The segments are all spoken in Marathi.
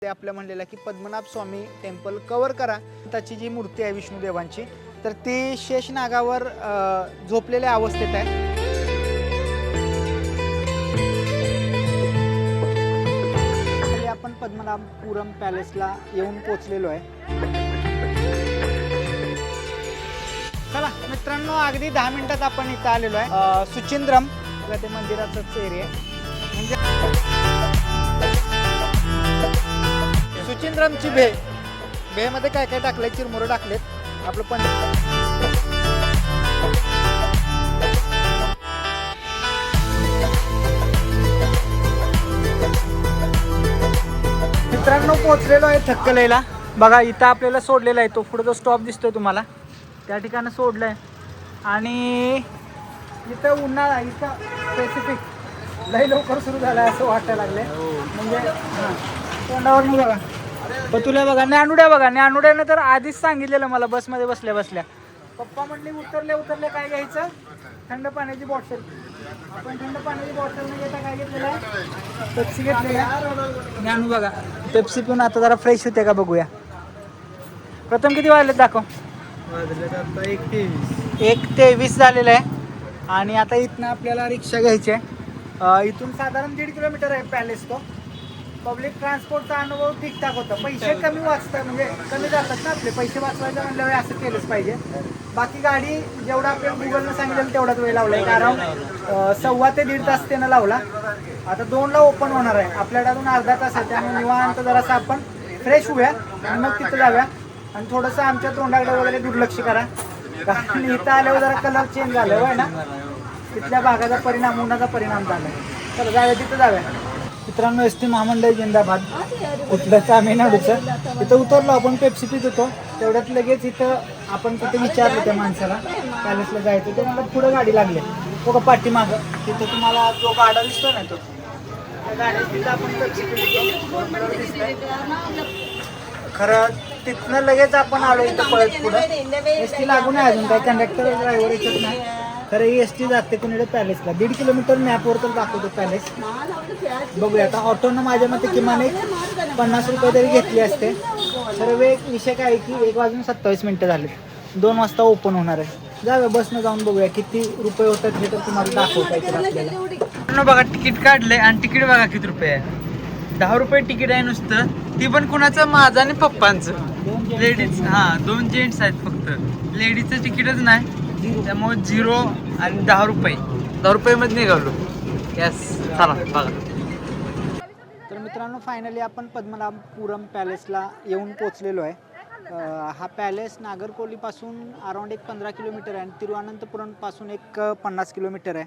ते आपल्या म्हणलेलं की पद्मनाभ स्वामी टेम्पल कव्हर करा. त्याची जी मूर्ती आहे विष्णुदेवांची तर ती शेषनागावर झोपलेल्या अवस्थेत आहे. आपण पद्मनाभपुरम पॅलेसला येऊन पोहोचलेलो आहे. चला मित्रांनो, अगदी 10 मिनिटात आपण इथं आलेलो आहे. सुचिंद्रम ते मंदिराचाच एरिया म्हणजे सुचिंद्रमची भेमध्ये काय काय टाकलंय, चिरमुरं टाकलेत आपलं पण. मित्रांनो पोहोचलेलो आहे थक्कलेला. बघा इथं आपल्याला सोडलेला आहे, तो पुढे जो स्टॉप दिसतोय तुम्हाला त्या ठिकाणी सोडलंय. आणि इथं उन्हाळा इथं स्पेसिफिक लई लवकर सुरू झाला असं वाटायला लागले. म्हणजे हां तोंडावर बघा पण तुला बघा ज्ञानुड्या बघा, ज्ञानुड्यानं तर आधीच सांगितलेलं मला बसमध्ये बसल्या बसल्या. पप्पा म्हणले उतरले काय घ्यायचं, थंड पाण्याची बॉटल. आपण थंड पाण्याची बॉटल न घेता काय घेतलेलं आहे, पेप्सी घेतलेली आहे. ज्ञानू बघा पेप्सी पिऊन आता जरा फ्रेश होते का बघूया. प्रथम किती वाजलेत दाखव. आता 1:23. 1:23 झालेलं आहे. आणि आता इथनं आपल्याला रिक्षा घ्यायची आहे. इथून साधारण 1.5 किलोमीटर आहे पॅलेस. तो पब्लिक ट्रान्सपोर्टचा अनुभव ठीकठाक होता. पैसे कमी वाचतात म्हणजे कमी जातात ना आपले, पैसे वाचवायचं म्हणल्यावर असं केलंच पाहिजे. बाकी गाडी जेवढा आपल्याला गुगलनं सांगितलं तेवढाच वेळ लावला आहे, कारण 1.25 ते 1.5 तास त्यानं लावला. आता 2ला ओपन होणार आहे, आपल्याकडून अर्धा तास आहे. त्यामुळे निवांत जरासं आपण फ्रेश होऊया आणि मग तिथं जाऊया. आणि थोडंसं आमच्या तोंडाकडे वगैरे दुर्लक्ष करा, कारण इथं आल्यावर जरा कलर चेंज झालं होय ना, तिथल्या भागाचा परिणाम, उन्हाचा परिणाम झाला. चला जाऊया तिथं जाऊया. मित्रांनो एस टी महामंडळ जिंदाबाद कुठलं तामिळनाडूचं. तिथं उतरलो आपण, पेप्सी पित होतो तेवढ्यात लगेच इथं आपण तिथं विचारलं त्या माणसाला पॅलेसला जायचं, ते मला पुढं गाडी लागली तो का पाठीमागं. तिथं तुम्हाला जो गाडा दिसतो ना तो त्या गाड्यात तिथं आपण पेप्सी पितो खरं. तिथनं लगेच आपण आलो इथं पळत पुढं. एस टी लागू नाही अजून, काय कंडक्टर ड्रायव्हर येतात नाही खरं. ही एस टी जाते कुणीकडे पॅलेसला. 1.5 किलोमीटर मॅपवर तर दाखवतो पॅलेस. बघूया आता. ऑटोनं माझ्या मते किमान 50 रुपये तरी घेतले असते. सर्व एक विषय काय की 1:27 झाले, 2 वाजता ओपन होणार आहे. जाऊया बसनं जाऊन बघूया किती रुपये होतात हे तर तुम्हाला दाखवता येतील आपल्याला. बघा तिकीट काढलंय आणि तिकीट बघा किती रुपये आहे. 10 रुपये तिकीट आहे नुसतं. ती पण कुणाचं, माझं आणि पप्पांचं. लेडीज 2 जेंट्स आहेत फक्त, लेडीजचं तिकीटच नाही. त्यामुळे 0 आणि 10 रुपये मध्ये निघालो. यस चला बघा. तर मित्रांनो फायनली आपण पद्मनाभपुरम पॅलेसला येऊन पोचलेलो आहे. हा पॅलेस नागरकोलीपासून अराऊंड 15 किलोमीटर आहे आणि तिरुवनंतपुरमपासून 50 किलोमीटर आहे.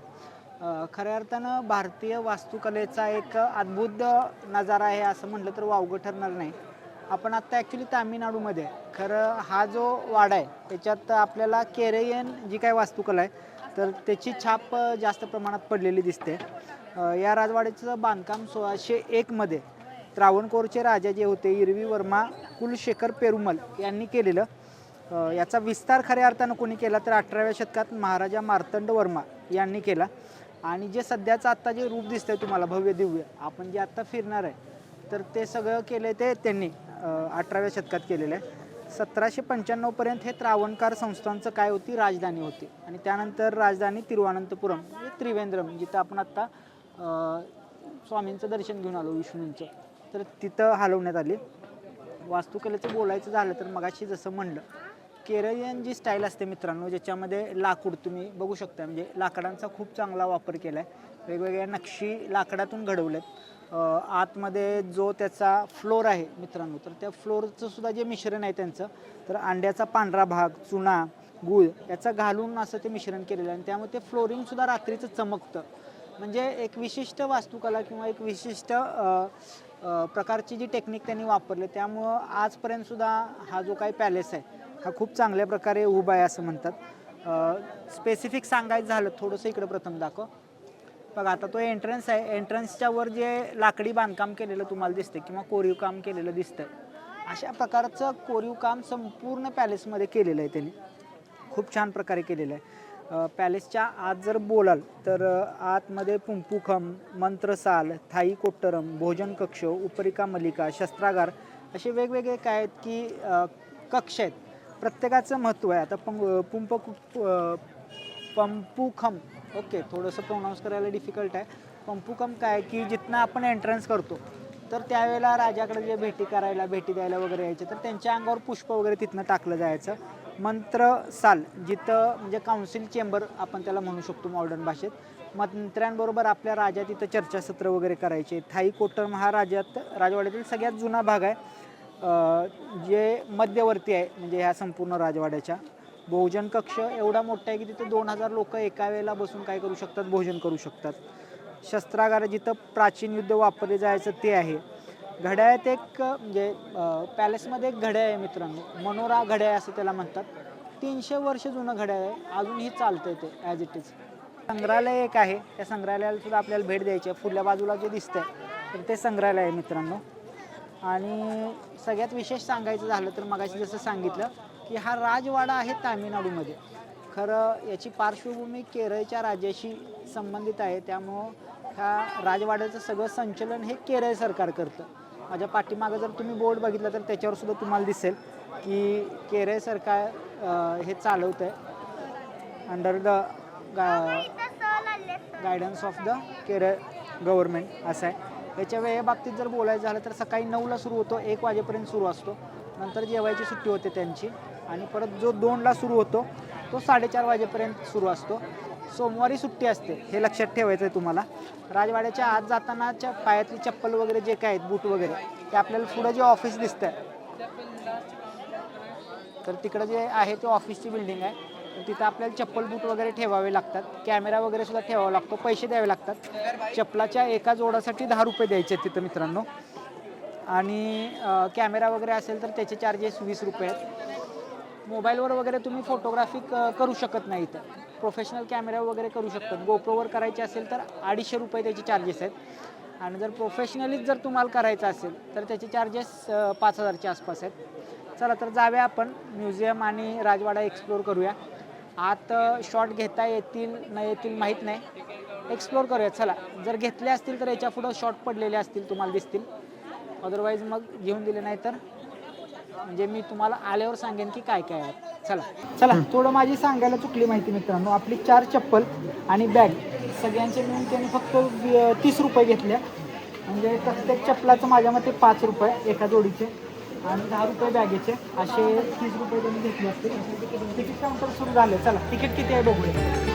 खऱ्या अर्थानं भारतीय वास्तुकलेचा एक अद्भुत नजारा आहे असं म्हटलं तर वावगं ठरणार नाही. आपण आत्ता ॲक्च्युली तामिळनाडूमध्ये आहे. खरं हा जो वाडा आहे त्याच्यात आपल्याला केरळियन जी काय वास्तुकला आहे तर त्याची छाप जास्त प्रमाणात पडलेली दिसते. या राजवाड्याचं बांधकाम 1601 मध्ये त्रावणकोरचे राजा जे होते इरविवर्मा कुलशेखर पेरुमल यांनी केलेलं. याचा विस्तार खऱ्या अर्थानं कोणी केला तर 18व्या शतकात महाराजा मार्तंडवर्मा यांनी केला. आणि जे सध्याचं आत्ता जे रूप दिसतंय तुम्हाला भव्य दिव्य, आपण जे आत्ता फिरणार आहे तर ते सगळं केलं ते त्यांनी 18व्या शतकात केलेलं आहे. 1795 पर्यंत हे त्रावणकार संस्थांचं काय होती, राजधानी होती. आणि त्यानंतर राजधानी तिरुवनंतपुरम म्हणजे त्रिवेंद्रम, जिथं आपण आत्ता स्वामींचं दर्शन घेऊन आलो विष्णूंचं, तर तिथं हलवण्यात आली. वास्तुकलेचं बोलायचं झालं तर मगाशी जसं म्हणलं, केरळियन जी स्टाईल असते मित्रांनो, ज्याच्यामध्ये लाकूड तुम्ही बघू शकता, म्हणजे लाकडांचा खूप चांगला वापर केला आहे. वेगवेगळ्या नक्षी लाकडातून घडवल्यात. आतमध्ये जो त्याचा फ्लोर आहे मित्रांनो, तर त्या फ्लोरचं सुद्धा जे मिश्रण आहे त्यांचं, तर अंड्याचा पांढरा भाग, चुना, गूळ याचा घालून असं ते मिश्रण केलेलं आहे. आणि त्यामुळे ते फ्लोरिंगसुद्धा रात्रीचं चमकतं. म्हणजे एक विशिष्ट वास्तुकला किंवा एक विशिष्ट प्रकारची जी टेक्निक त्यांनी वापरली, त्यामुळं आजपर्यंतसुद्धा हा जो काही पॅलेस आहे हा खूप चांगल्या प्रकारे उभा आहे असं म्हणतात. स्पेसिफिक सांगायचं झालं थोडंसं इकडं प्रथम दाखव बघा. आता तो एंट्रन्स आहे, एंट्रन्सच्या वर जे लाकडी बांधकाम केलेलं तुम्हाला दिसतं किंवा कोरीव काम केलेलं दिसतं, अशा प्रकारचं कोरीव काम संपूर्ण पॅलेसमध्ये केलेलं आहे त्यांनी. खूप छान प्रकारे केलेलं आहे. पॅलेसच्या आत जर बोलाल तर आतमध्ये पुंपुखम, मंत्रसाल, थाई कोट्टरम, भोजन कक्ष, उपरिका मलिका, शस्त्रागार असे वेगवेगळे काय आहेत की कक्ष आहेत. प्रत्येकाचं महत्त्व आहे. आता पंपुखम ओके, थोडंसं प्रोनाऊन्स करायला डिफिकल्ट आहे. पंपुखम काय की जिथनं आपण एंट्रन्स करतो तर त्यावेळेला राजाकडे जे भेटी द्यायला वगैरे यायचे तर त्यांच्या अंगावर पुष्प वगैरे तिथनं टाकलं जायचं. मंत्रसाल जिथं म्हणजे काउन्सिल चेंबर आपण त्याला म्हणू शकतो मॉडर्न भाषेत. मंत्र्यांबरोबर आपल्या राजा तिथं चर्चासत्र वगैरे करायचे. थाई कोट्टरम हा राजवाड्यातील सगळ्यात जुना भाग आहे, जे मध्यवर्ती आहे म्हणजे ह्या संपूर्ण राजवाड्याच्या. भोजन कक्ष एवढा मोठा आहे की तिथे 2000 लोक एका वेळेला बसून काय करू शकतात, भोजन करू शकतात. शस्त्रागार जिथं प्राचीन युद्ध वापरले जायचं ते आहे. घड्याळात एक म्हणजे पॅलेसमध्ये एक घड्याळ आहे मित्रांनो, मनोरा घड्याळ असं त्याला म्हणतात. 300 वर्ष जुनं घड्याळ आहे, अजूनही चालतंय ते ॲज इट इज. संग्रहालय एक आहे, त्या संग्रहालयाला सुद्धा आपल्याला भेट द्यायची आहे. पुढल्या बाजूला जे दिसतंय तर ते संग्रहालय आहे मित्रांनो. आणि सगळ्यात विशेष सांगायचं झालं तर मगाशी जसं सांगितलं की हा राजवाडा आहे तामिळनाडूमध्ये. खरं याची पार्श्वभूमी केरळच्या राज्याशी संबंधित आहे, त्यामुळं ह्या राजवाड्याचं सगळं संचलन हे केरळ सरकार करतं. माझ्या पाठीमागं जर तुम्ही बोर्ड बघितला तर त्याच्यावर सुद्धा तुम्हाला दिसेल की केरळ सरकार हे चालवतं आहे under the guidance of the Kerala government असं आहे. याच्या वेळेबाबतीत जर बोलायचं झालं तर सकाळी 9ला सुरू होतो, 1 वाजेपर्यंत सुरू असतो. नंतर जेवायची सुट्टी होते त्यांची आणि परत जो 2ला सुरू होतो तो 4:30 वाजेपर्यंत सुरू असतो. सोमवारी सुट्टी असते, हे लक्षात ठेवायचं आहे तुम्हाला. राजवाड्याच्या आत जातानाच्या पायातली चप्पल वगैरे जे काय आहेत, बूट वगैरे, ते आपल्याला पुढं जे ऑफिस दिसतं तर तिकडं जे आहे ते ऑफिसची बिल्डिंग आहे. तिथं आपल्याला चप्पल बूट वगैरे ठेवावे लागतात. कॅमेरा वगैरे सुद्धा ठेवावा लागतो, पैसे द्यावे लागतात. चप्पलाच्या एका जोडासाठी 10 रुपये द्यायचे तिथं मित्रांनो. आणि कॅमेरा वगैरे असेल तर त्याचे चार्जेस 20 रुपये आहेत. मोबाईलवर वगैरे तुम्ही फोटोग्राफी करू शकत नाही. इथं प्रोफेशनल कॅमेरा वगैरे करू शकतात. गोप्रोवर करायचे असेल तर 250 रुपये त्याचे चार्जेस आहेत. आणि जर प्रोफेशनलीच जर तुम्हाला करायचं असेल तर त्याचे चार्जेस 5000च्या आसपास आहेत. चला तर जाऊया आपण म्युझियम आणि राजवाडा एक्सप्लोर करूया. आत शॉट घेता येतील न येतील माहीत नाही, एक्सप्लोर करूया. चला, जर घेतले असतील तर याच्या पुढं शॉट पडलेले असतील तुम्हाला दिसतील, अदरवाईज मग घेऊन दिले नाही तर म्हणजे मी तुम्हाला आल्यावर सांगेन की काय काय आहे. चला थोडं माझी सांगायला चुकली माहिती मित्रांनो. आपली 4 चप्पल आणि बॅग सगळ्यांचे मिळून त्यांनी फक्त 30 रुपये घेतल्या. म्हणजे प्रत्येक चप्पलाचं माझ्या मते 5 रुपये एका जोडीचे आणि 10 रुपये बॅगेचे, असे 30 रुपये त्यांनी घेतले असते. तिकीट काउंटर सुरू झालं. चला तिकीट किती आहे बघूया.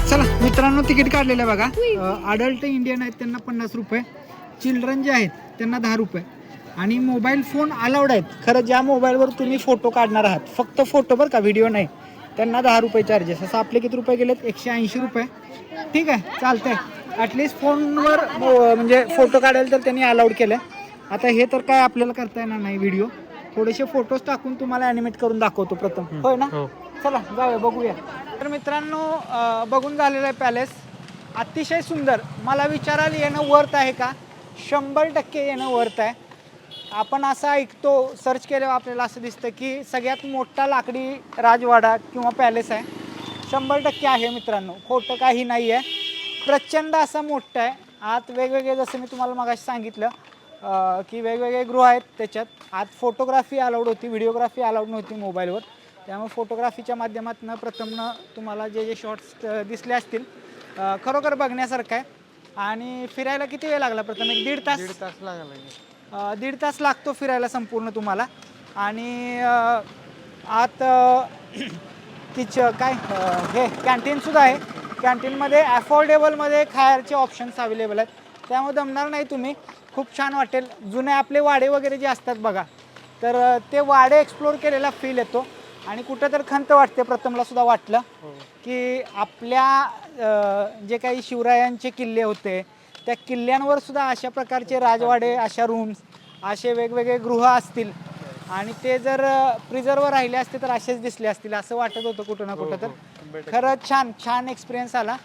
चला मित्रांनो, तिकीट काढलेलं आहे बघा. अडल्ट इंडियन आहेत त्यांना 50 रुपये, चिल्ड्रन जे आहेत त्यांना 10 रुपये आणि मोबाईल फोन अलाउड आहेत. खरं ज्या मोबाईलवर तुम्ही फोटो काढणार आहात, फक्त फोटो बरं का, व्हिडिओ नाही, त्यांना 10 रुपये चार्जेस. असं आपले किती रुपये गेलेत, 180 रुपये. ठीक आहे, चालतंय. ॲटलिस्ट फोनवर म्हणजे फोटो काढायला तर त्यांनी अलाउड केलं. आता हे तर काय आपल्याला करता येणार नाही व्हिडिओ, थोडेसे फोटोज टाकून तुम्हाला ॲनिमेट करून दाखवतो प्रथम, होय ना. चला जाऊया बघूया. तर मित्रांनो, बघून झालेलं आहे पॅलेस, अतिशय सुंदर. मला विचारायला येणं वर्थ आहे का? 100% येणं वर्थ आहे. आपण असं ऐकतो, सर्च केल्यावर आपल्याला असं दिसतं की सगळ्यात मोठा लाकडी राजवाडा किंवा पॅलेस आहे. 100% आहे मित्रांनो, खोटं काही नाही आहे. प्रचंड असा मोठा आहे. आत वेगवेगळे, जसं मी तुम्हाला मगाशी सांगितलं की वेगवेगळे गृह आहेत. त्याच्यात आत फोटोग्राफी अलाउड होती, व्हिडिओग्राफी अलाउड नव्हती मोबाईलवर. त्यामुळे फोटोग्राफीच्या माध्यमातून प्रथमनं तुम्हाला जे जे शॉट्स दिसले असतील, खरोखर बघण्यासारखं आहे. आणि फिरायला किती वेळ लागला प्रथम? एक 1.5 तास. 1.5 तास लागला. 1.5 तास लागतो फिरायला संपूर्ण तुम्हाला. आणि आत काय हे कॅन्टीनसुद्धा आहे. कॅन्टीनमध्ये अफोर्डेबलमध्ये खायचे ऑप्शन्स अवेलेबल आहेत, त्यामुळे दमणार नाही तुम्ही. खूप छान वाटेल. जुने आपले वाडे वगैरे जे असतात बघा, तर ते वाडे एक्सप्लोर केलेला फील येतो. आणि कुठं तर खंत वाटते, प्रथमला सुद्धा वाटलं हो. की आपल्या जे काही शिवरायांचे किल्ले होते त्या किल्ल्यांवर सुद्धा अशा प्रकारचे राजवाडे, अशा रूम्स, असे वेगवेगळे गृह असतील आणि ते जर प्रिझर्व राहिले असते तर असेच दिसले असतील असं वाटत होतं कुठं ना कुठं. तर खरंच छान छान एक्सपिरियन्स आला.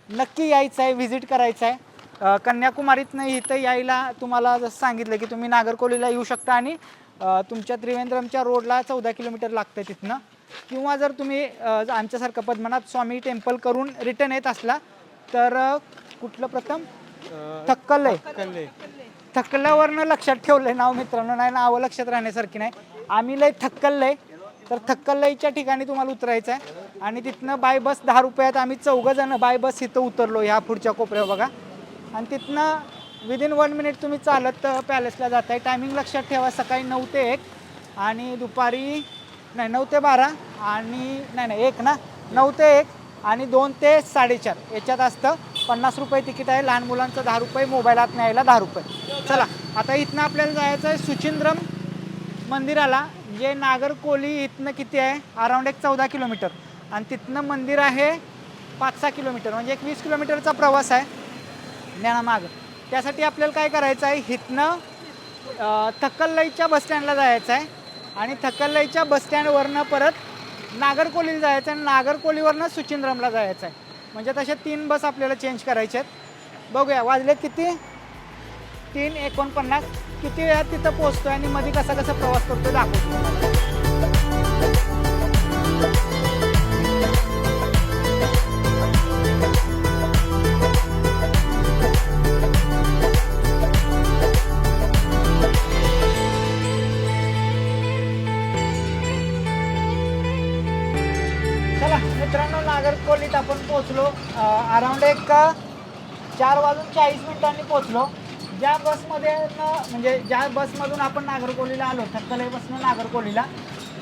नक्की यायचं आहे, व्हिजिट करायचं आहे. कन्याकुमारीतनं इथं यायला तुम्हाला जसं सांगितलं की तुम्ही नागरकोलीला येऊ शकता आणि तुमच्या त्रिवेंद्रमच्या रोडला 14 किलोमीटर लागतं तिथनं. किंवा जर तुम्ही आमच्यासारखं पद्मनाभ स्वामी टेम्पल करून रिटर्न येत असला तर कुठलं प्रथम थक्कलय. थक्कल्यावरनं लक्षात ठेवलंय नाव मित्रांनो, नाही नावं लक्षात राहण्यासारखी नाही. आम्ही लय थक्कलय, तर थक्कलईच्या ठिकाणी तुम्हाला उतरायचं आहे आणि तिथनं बाय बस 10 रुपयात आम्ही 4 जण बाय बस इथं उतरलो ह्या पुढच्या कोपऱ्यावर बघा. आणि तिथनं विदिन 1 मिनिट तुम्ही चालत पॅलेसला जाताय. टायमिंग लक्षात ठेवा, सकाळी 9 ते 1 आणि दुपारी 9 ते 12 आणि 1 ना 9 ते 1 आणि 2 ते 4:30 याच्यात असतं. 50 रुपये तिकीट आहे, लहान मुलांचं 10 रुपये, मोबाईल आत न्यायला 10 रुपये. चला आता इथनं आपल्याला जायचं आहे सुचिंद्रम मंदिराला, जे नागरकोली इथनं किती आहे, अराऊंड एक 14 किलोमीटर आणि तिथनं मंदिर आहे 5-6 किलोमीटर, म्हणजे एक 20 किलोमीटरचा प्रवास आहे ज्ञानामाग. त्यासाठी आपल्याला काय करायचं आहे, इथनं थक्कलईच्या बसस्टँडला जायचं आहे आणि थक्कलईच्या बसस्टँडवरनं परत नागरकोलीला जायचं आहे आणि नागरकोलीवरनं सुचिंद्रमला जायचं आहे. म्हणजे तशा 3 बस आपल्याला चेंज करायच्या आहेत. बघूया वाजले किती, 3:49. किती वेळात तिथं पोहोचतो आणि मध्ये कसा कसा प्रवास करतो दाखवतो. चला मित्रांनो, नागरकोलीत आपण पोहोचलो. अराऊंड एक 4:40 पोहोचलो. ज्या बसमध्ये म्हणजे ज्या बसमधून आपण नागरकोलीला आलो, थक्कलईपासून नागरकोलीला,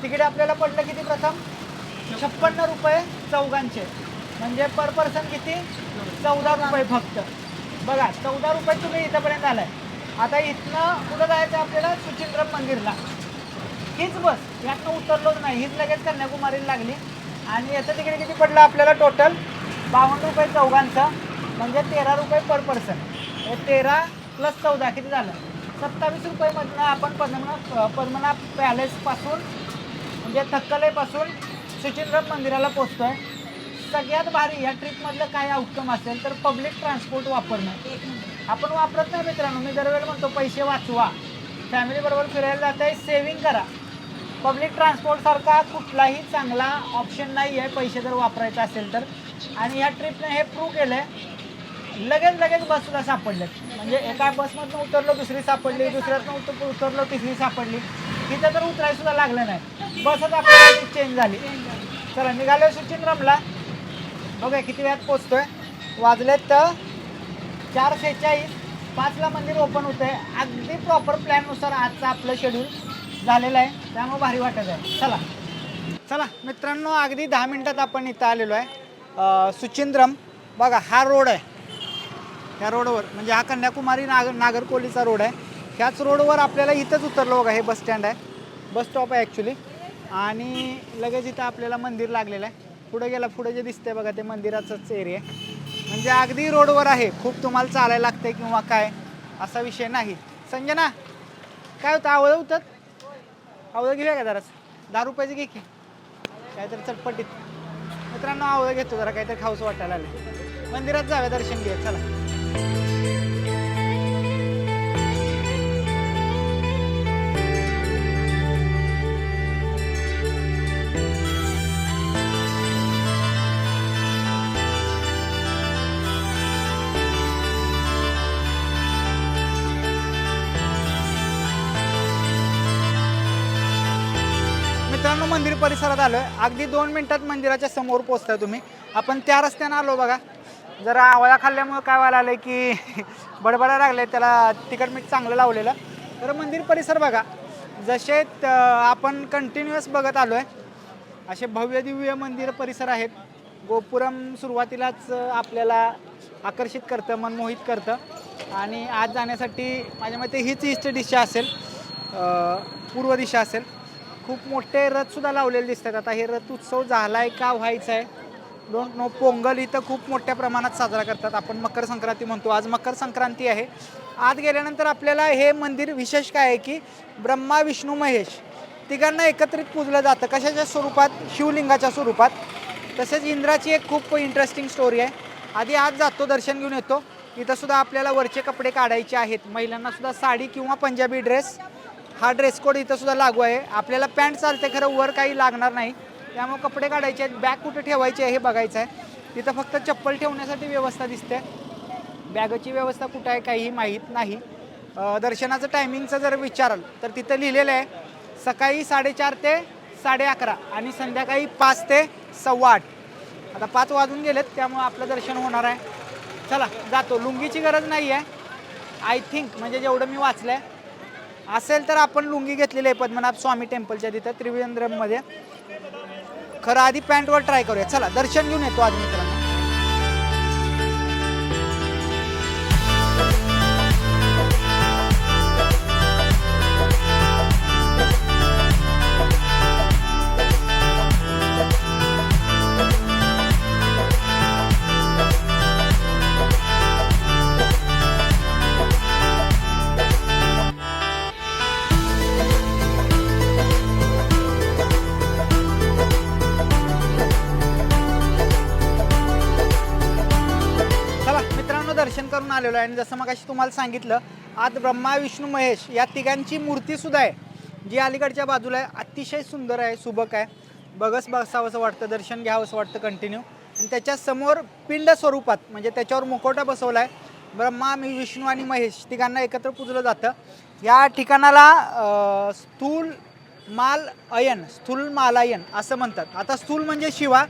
तिकीट आपल्याला पडलं किती, प्रथम 56 रुपये चौघांचे, म्हणजे पर पर्सन किती, 14 रुपये फक्त. बघा 14 रुपये तुम्ही इथंपर्यंत आलाय. आता इथनं कुठं जायचं आपल्याला, सुचिंद्रम मंदिरला. हीच बस, यातनं उतरलोच नाही, हीच लगेच कन्याकुमारीला लागली. आणि याचं तिकीट किती पडलं आपल्याला, टोटल 52 रुपये चौघांचं, म्हणजे 13 रुपये पर पर्सन. हे 13 + 14 किती झालं, 27 रुपयेमधनं आपण पद्मनाभ पॅलेसपासून म्हणजे थक्कलईपासून सुचिंद्रम मंदिराला पोचतो आहे. सगळ्यात भारी या ट्रिपमधलं काय आउटकम असेल तर पब्लिक ट्रान्सपोर्ट वापरणं. आपण वापरत नाही मित्रांनो, मी दरवेळेला म्हणतो पैसे वाचवा, फॅमिलीबरोबर फिरायला जात आहे, सेविंग करा. पब्लिक ट्रान्सपोर्टसारखा कुठलाही चांगला ऑप्शन नाही आहे पैसे जर वापरायचं असेल तर. आणि ह्या ट्रिपने हे प्रूव्ह केलं आहे. लगेच बसला सापडले, म्हणजे एका बसमधून उतरलो दुसरी सापडली, दुसऱ्यातनं उतरलो तिसरी सापडली. तिथं तर उतरायला सुद्धा लागलं नाही, बसच आपल्याला चेंज झाली. चला निघालो सुचिंद्रमला. बघा किती वेळात पोचतोय, वाजलेत तर 4:46. 5ला मंदिर ओपन होतं आहे. अगदी प्रॉपर प्लॅननुसार आजचं आपलं शेड्यूल झालेलं आहे, त्यामुळे भारी वाटत आहे. चला मित्रांनो, अगदी 10 मिनिटात आपण इथं आलेलो आहे सुचिंद्रम. बघा हा रोड आहे, ह्या रोडवर म्हणजे हा कन्याकुमारी नागरकोलीचा रोड आहे. ह्याच रोडवर आपल्याला इथंच उतरलो. बघा हे बस स्टँड आहे, बस स्टॉप आहे ॲक्च्युली. आणि लगेच इथं आपल्याला मंदिर लागलेलं आहे. पुढे गेला, पुढे जे दिसतंय बघा ते मंदिराचंच एरिया आहे, म्हणजे अगदी रोडवर आहे. खूप तुम्हाला चालायला लागतंय किंवा काय असा विषय नाही. संजना काय होतं, आवळं होतं, आवळं घेऊया का जराच, 10 रुपयाची घे की काहीतरी चटपटीत. मित्रांनो आवळं घेतो, जरा काहीतरी खाऊसं वाटायला आलं. मंदिरात जाऊया, दर्शन घेऊया. चला मित्रांनो, मंदिर परिसरात आलो आहे. अगदी 2 मिनिटात मंदिराच्या समोर पोहोचताय तुम्ही. आपण त्या रस्त्यानं आलो बघा. जरा आवळा खाल्ल्यामुळे काय व्हायला आलं की बडबडा लागले, त्याला तिखट मीठ चांगलं लावलेलं. तर मंदिर परिसर बघा, जसे आपण कंटिन्युअस बघत आलो आहे असे भव्य दिव्य मंदिर परिसर आहेत. गोपुरम सुरुवातीलाच आपल्याला आकर्षित करतं, मनमोहित करतं. आणि आज जाण्यासाठी माझ्या मते हीच ईस्ट दिशा असेल, पूर्व दिशा असेल. खूप मोठे रथ सुद्धा लावलेले दिसतात. आता हे रथ उत्सव झालाय का व्हायचा आहे डोंट नो. पोंगल इथं खूप मोठ्या प्रमाणात साजरा करतात. आपण मकर संक्रांती म्हणतो, आज मकर संक्रांती आहे. आत गेल्यानंतर आपल्याला हे मंदिर विशेष काय आहे की ब्रह्मा विष्णू महेश तिघांना एकत्रित पूजलं जातं. कशाच्या स्वरूपात? शिवलिंगाच्या स्वरूपात. तसेच इंद्राची एक खूप इंटरेस्टिंग स्टोरी आहे. आधी आज जातो, दर्शन घेऊन येतो. इथं सुद्धा आपल्याला वरचे कपडे काढायचे आहेत. महिलांना सुद्धा साडी किंवा पंजाबी ड्रेस, हा ड्रेस कोड इथं सुद्धा लागू आहे. आपल्याला पॅन्ट चालते, खरं वर काही लागणार नाही. त्यामुळे कपडे काढायचे आहेत. बॅग कुठे ठेवायची आहे हे बघायचं आहे. तिथं फक्त चप्पल ठेवण्यासाठी व्यवस्था दिसते. बॅगची व्यवस्था कुठं आहे काही माहीत नाही. दर्शनाचं टायमिंगचं जर विचाराल तर तिथं लिहिलेलं आहे सकाळी 4:30 ते 11:30 आणि संध्याकाळी 5 ते 8:15. आता 5 वाजून गेलेत, त्यामुळे आपलं दर्शन होणार आहे. चला जातो. लुंगीची गरज नाही आहे आय थिंक, म्हणजे जेवढं मी वाचलं आहे. असेल तर आपण लुंगी घेतलेली आहे पद्मनाभ स्वामी टेम्पलच्या तिथं त्रिवेंद्रममध्ये. खरं आधी पॅन्टवर ट्राय करूया. चला दर्शन घेऊन येतो आधी मित्रांनो. दर्शन करून आलेलो आहे आणि जसं मग तुम्हाला सांगितलं आज ब्रह्मा विष्णू महेश या तिघांची मूर्ती सुद्धा आहे जी अलीकडच्या बाजूला आहे. अतिशय सुंदर आहे, सुबक आहे. बघस बसावंसं वाटतं, दर्शन घ्यावंसं वाटतं कंटिन्यू. आणि त्याच्या समोर पिंड स्वरूपात म्हणजे त्याच्यावर मुखवटा बसवला आहे. ब्रह्मा विष्णू आणि महेश तिघांना एकत्र पूजलं जातं. या ठिकाणाला स्थूल माल अयन असं म्हणतात. आता स्थूल म्हणजे शिवा,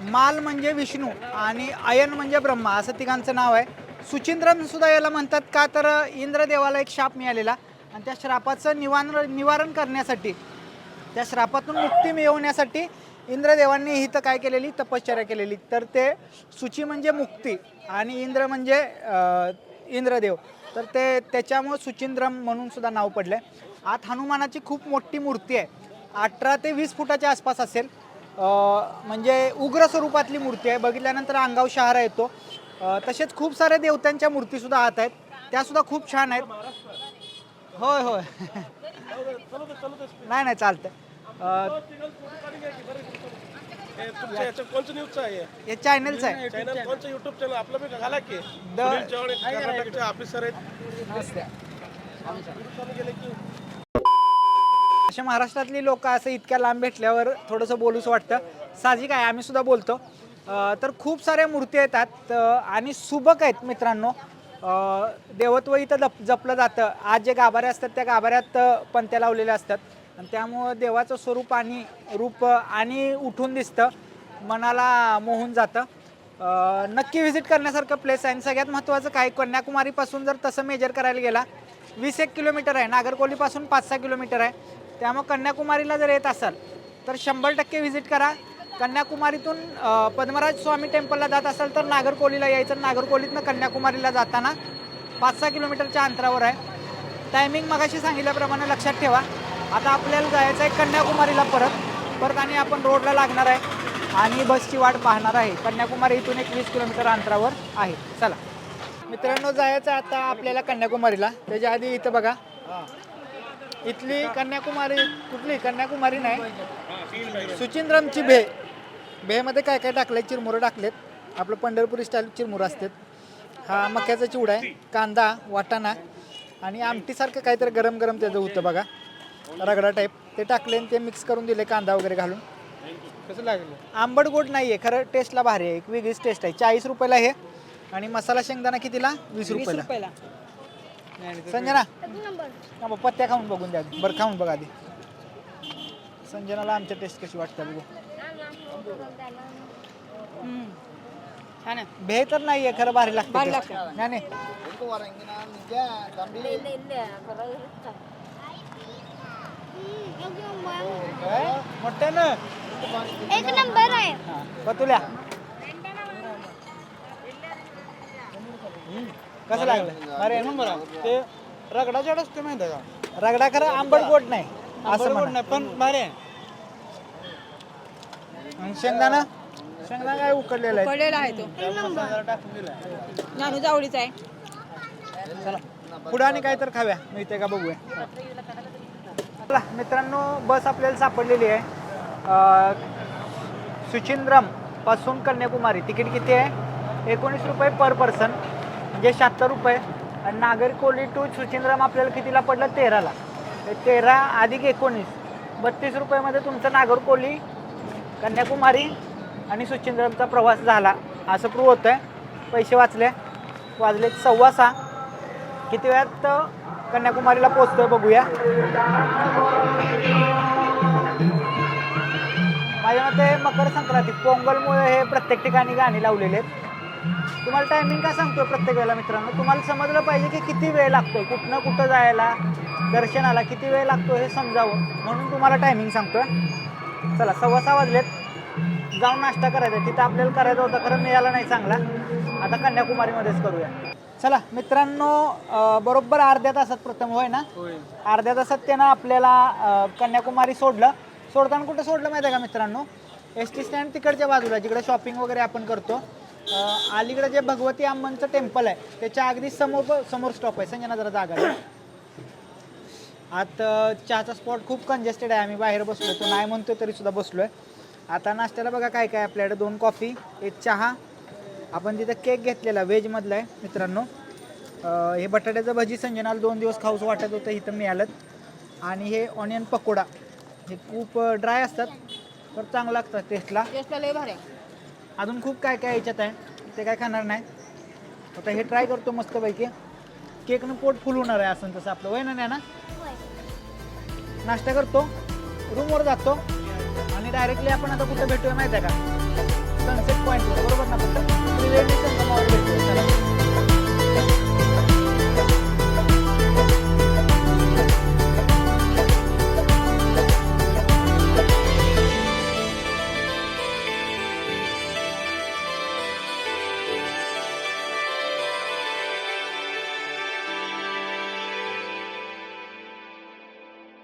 माल म्हणजे विष्णू आणि अयन म्हणजे ब्रह्मा, असं तिघांचं नाव आहे. सुचिंद्रम सुद्धा याला म्हणतात का तर इंद्रदेवाला एक शाप मिळालेला आणि त्या श्रापाचं निवारण करण्यासाठी, त्या श्रापातून मुक्ती मिळवण्यासाठी इंद्रदेवांनी इथं काय केलेली? तपश्चर्या केलेली. तर ते सुची म्हणजे मुक्ती आणि इंद्र म्हणजे इंद्रदेव, तर ते त्याच्यामुळे सुचिंद्रम म्हणून सुद्धा नाव पडलं आहे. आत हनुमानाची खूप मोठी मूर्ती आहे, 18 ते 20 फुटाच्या आसपास असेल. म्हणजे उग्र स्वरूपातली मूर्ती आहे. बघितल्यानंतर अंगावर शहारा येतो. तसेच खूप साऱ्या देवतांच्या मूर्तीसुद्धा आत आहेत, त्यासुद्धा खूप छान आहेत. होय होय नाही चालतं. हे चॅनलचं आहे. अशा महाराष्ट्रातली लोक असं इतक्या लांब भेटल्यावर थोडंसं बोलूच वाटतं. साहजिक आहे, आम्ही सुद्धा बोलतो. तर खूप साऱ्या मूर्ती येतात आणि सुबक आहेत मित्रांनो. देवत्व इथं जपलं जातं. आज जे गाभारे असतात त्या गाभाऱ्यात पंत्या लावलेल्या असतात आणि त्यामुळं देवाचं स्वरूप आणि रूप आणि उठून दिसतं, मनाला मोहून जातं. नक्की व्हिजिट करण्यासारखं प्लेस आहे. आणि सगळ्यात महत्त्वाचं काय, कन्याकुमारीपासून जर तसं मेजर करायला गेला 21 किलोमीटर आहे, नागरकोलीपासून 5-6 किलोमीटर आहे. त्यामुळे कन्याकुमारीला जर येत असाल तर 100% व्हिजिट करा. कन्याकुमारीतून पद्मराज स्वामी टेम्पलला जात असाल तर नागरकोलीला यायचं. नागरकोलीतनं कन्याकुमारीला जाताना 5-6 किलोमीटरच्या अंतरावर आहे. टायमिंग मगाशी सांगितल्याप्रमाणे लक्षात ठेवा. आता आपल्याला जायचं आहे कन्याकुमारीला परत आणि आपण रोडला लागणार आहे आणि बसची वाट पाहणार आहे. कन्याकुमारी इथून 20 किलोमीटर अंतरावर आहे. चला मित्रांनो, जायचं आता आपल्याला कन्याकुमारीला. त्याच्या आधी इथं बघा, इथली कन्याकुमारी, कुठली कन्याकुमारी नाही, सुचिंद्रमची भेमध्ये काय काय टाकलंय? चिरमुरं टाकलेत, आपलं पंढरपुरी स्टाईल चिरमुरं असतात. हा मक्याचा चिवडा आहे, कांदा, वाटाणा आणि आमटीसारखं काहीतरी गरम गरम त्याचं होतं बघा, रगडा टाईप. ते टाकले आणि ते मिक्स करून दिले कांदा वगैरे घालून. कसं लागलं? आंबट गोड नाही आहे, खरं टेस्टला भारी आहे, एक वेगळीच टेस्ट आहे. 40 रुपयाला हे. आणि मसाला शेंगदाणा कितीला? 20 रुपयाला. संजना पत्त्या खाऊन बघून द्या, बरं खाऊन बघा आधी. संजनाला आमच्या टेस्ट कशी वाटते बघू. भे तर नाहीये, खरं भारी लागतं. नाही मोठ्या ना, एक नंबर आहे. पतुल्या कसं लागलं? अरे नंबर ते रगडा जड असतो माहिती आहे का? रगडा खरं आंबट गोड नाही. असं म्हणा. पण भारी आहे. आणि शेंगदाणा शेंगदाणा काय उकडलेला आहे. पडलेला आहे तो मसाला टाकून दिला. नानूचा आवडीचा आहे. चला पुढे आणि काय तर खाव्या मिळते का बघूया. चला मित्रांनो बस आपल्याला सापडलेली आहे सुचिंद्रम पासून कन्याकुमारी. तिकीट किती आहे 19 रुपये पर पर्सन म्हणजे 76 रुपये. आणि नागरकोली टू सुचिंद्रम आपल्याला कितीला पडलं 13ला. 13 अधिक 19 32 रुपयामध्ये तुमचं नागरकोली कन्याकुमारी आणि सुचिंद्रमचा प्रवास झाला असं प्रूव्ह होतं आहे. पैसे वाचले 6:15. किती वेळात कन्याकुमारीला पोहोचतोय बघूया. माझ्या मते मकर संक्रांती पोंगलमुळे हे प्रत्येक ठिकाणी गाणी लावलेले आहेत. तुम्हाला टायमिंग काय सांगतोय प्रत्येक वेळेला मित्रांनो. तुम्हाला समजलं पाहिजे की किती वेळ लागतोय कुठनं कुठं जायला दर्शनाला किती वेळ लागतो हे समजावं म्हणून तुम्हाला टायमिंग सांगतोय. चला 6:15 वाजलेत. जाऊन नाश्ता करायचा तिथं आपल्याला करायचा होता खरं मिळाला नाही चांगला. आता कन्याकुमारीमध्येच करूया. चला मित्रांनो बरोबर अर्ध्या तासात प्रथम होय ना अर्ध्या तासात त्यानं आपल्याला कन्याकुमारी सोडलं. सोडताना कुठं सोडलं माहिती आहे का मित्रांनो ST स्टँड तिकडच्या बाजूला जिकडे शॉपिंग वगैरे आपण करतो. अलीकडे जे भगवती अम्मांचं टेम्पल आहे त्याच्या अगदी समोर स्टॉप आहे. संजना जरा जागा आहे. आता चहाचा स्पॉट खूप कंजेस्टेड आहे. आम्ही बाहेर बसलो तो नाही म्हणतोय तरी सुद्धा बसलोय. आता नाश्त्याला बघा काय काय आपल्याकडे 2 कॉफी 1 चहा. आपण तिथं केक घेतलेला व्हेजमधला आहे मित्रांनो. हे बटाट्याचं भजी संजनाला 2 दिवस खाऊच वाटत होतं इथं मिळालं. आणि हे ऑनियन पकोडा हे खूप ड्राय असतात तर चांगलं लागतात टेस्टला. टेस्टला लय भारी आहे. अजून खूप काय काय याच्यात आहे ते काय खाणार नाही. आता हे ट्राय करतो मस्तपैकी. केकनं पोट फुल होणार आहे असं तसं आपलं वय ना नाही ना. नाश्ता करतो रूमवर जातो आणि डायरेक्टली आपण आता कुठं भेटूया माहिती आहे का सनसेट पॉईंटला बरोबर ना. फक्त भेटूया.